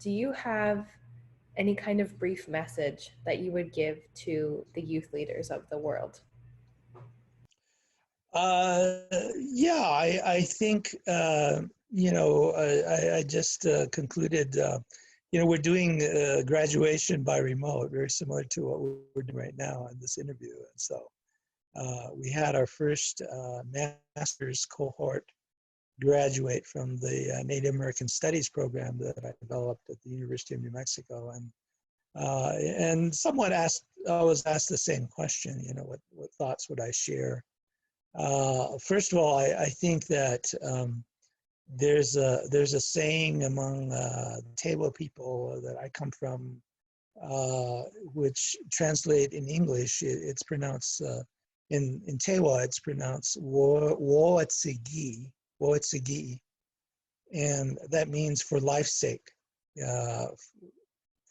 do you have any kind of brief message that you would give to the youth leaders of the world? Yeah, I think, I just concluded, we're doing graduation by remote, very similar to what we're doing right now in this interview. And so we had our first master's cohort graduate from the Native American Studies program that I developed at the University of New Mexico. And someone I was asked the same question, what thoughts would I share? First of all, I think that there's a saying among Tewa people that I come from, which translate in English, it's pronounced in Tewa, it's pronounced woatsigi, and that means for life's sake.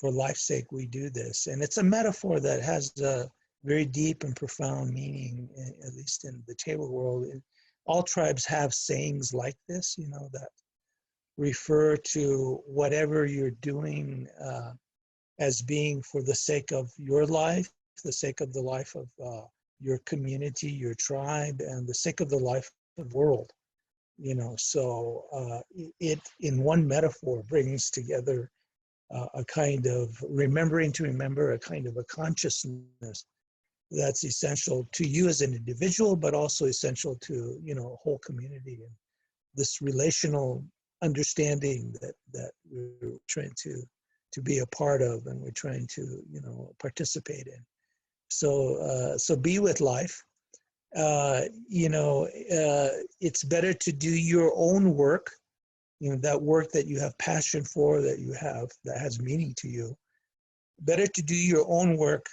For life's sake, we do this, and it's a metaphor that has a very deep and profound meaning, at least in the Tewa world. All tribes have sayings like this, that refer to whatever you're doing as being for the sake of your life, the sake of the life of your community, your tribe, and the sake of the life of the world. So it, in one metaphor, brings together a kind of remembering to remember, a kind of a consciousness that's essential to you as an individual, but also essential to, a whole community, and this relational understanding that we're trying to be a part of, and we're trying to, participate in. So be with life. It's better to do your own work, that work that you have passion for, that has meaning to you. Better to do your own work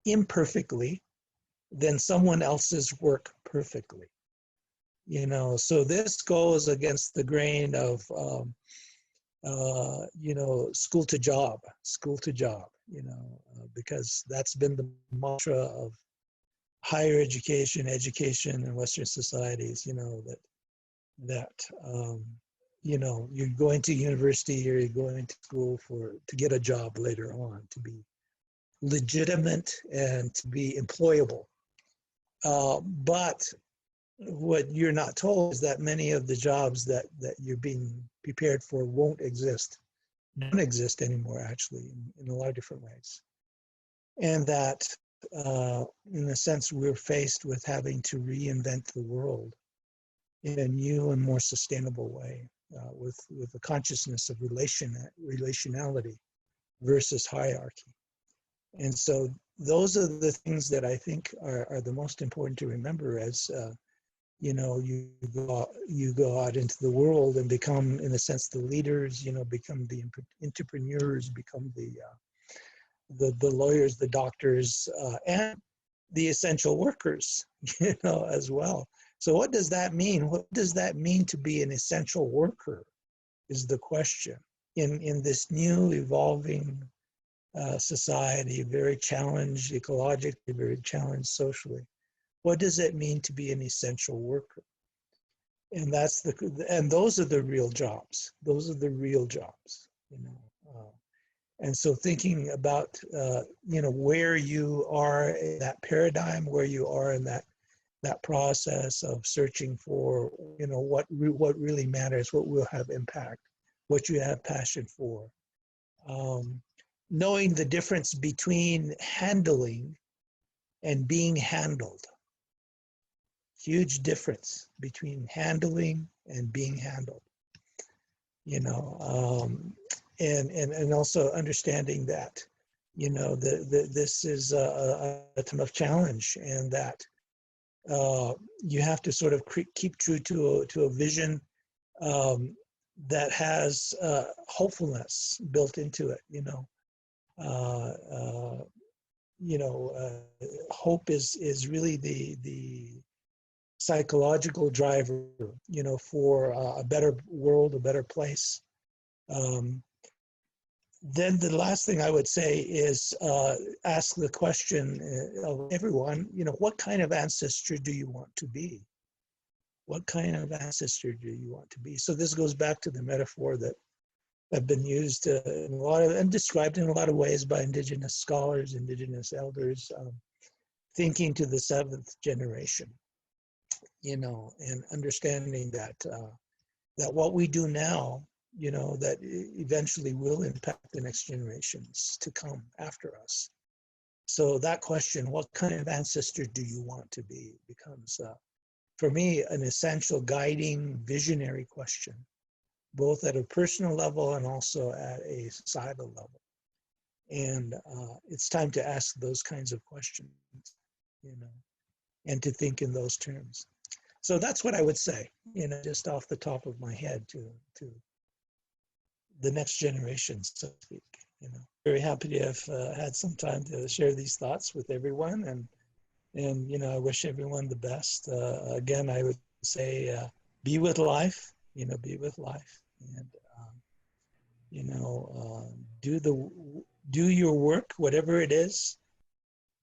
imperfectly than someone else's work perfectly. So this goes against the grain of, school to job, because that's been the mantra of higher education in Western societies, you're going to university or you're going to school to get a job later on, to be legitimate and to be employable. But what you're not told is that many of the jobs that you're being prepared for don't exist anymore, actually, in a lot of different ways. And that, in a sense, we're faced with having to reinvent the world in a new and more sustainable way, with a consciousness of relationality versus hierarchy. And so those are the things that I think are the most important to remember as, you go out into the world and become, in a sense, the leaders, become the entrepreneurs, become the lawyers, the doctors, and the essential workers, as well. So what does that mean? What does that mean to be an essential worker is the question in this new evolving society, very challenged ecologically, very challenged socially. What does it mean to be an essential worker? And those are the real jobs. Those are the real jobs, and so thinking about, where you are in that paradigm, where you are in that process of searching for, what really matters, what will have impact, what you have passion for. Knowing the difference between handling and being handled. Huge difference between handling and being handled. And also understanding that, this is a time of challenge, and that you have to sort of keep true to a vision that has hopefulness built into it. Hope is really the psychological driver, for a better world, a better place. Then the last thing I would say is ask the question of everyone, what kind of ancestor do you want to be? What kind of ancestor do you want to be? So this goes back to the metaphor that have been used in a lot of, and described in a lot of ways by indigenous scholars, indigenous elders, thinking to the seventh generation, and understanding that that what we do now, that eventually will impact the next generations to come after us. So that question, what kind of ancestor do you want to be, becomes, for me, an essential guiding visionary question, both at a personal level and also at a societal level. And it's time to ask those kinds of questions, and to think in those terms. So that's what I would say, just off the top of my head to the next generation, so to speak. Very happy to have had some time to share these thoughts with everyone, and I wish everyone the best. Again, I would say, be with life, be with life, and do your work, whatever it is,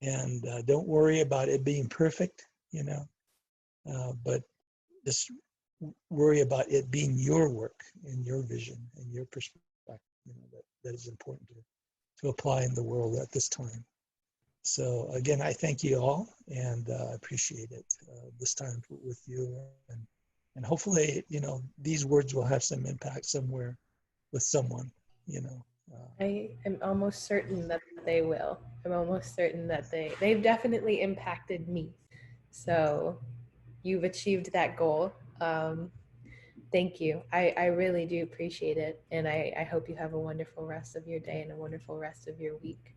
and don't worry about it being perfect, but just worry about it being your work and your vision and your perspective, that is important to apply in the world at this time. So again, I thank you all, and appreciate it this time with you, and hopefully, these words will have some impact somewhere with someone, I am almost certain that they will. I'm almost certain that they've definitely impacted me. So you've achieved that goal. Thank you. I really do appreciate it. And I hope you have a wonderful rest of your day and a wonderful rest of your week.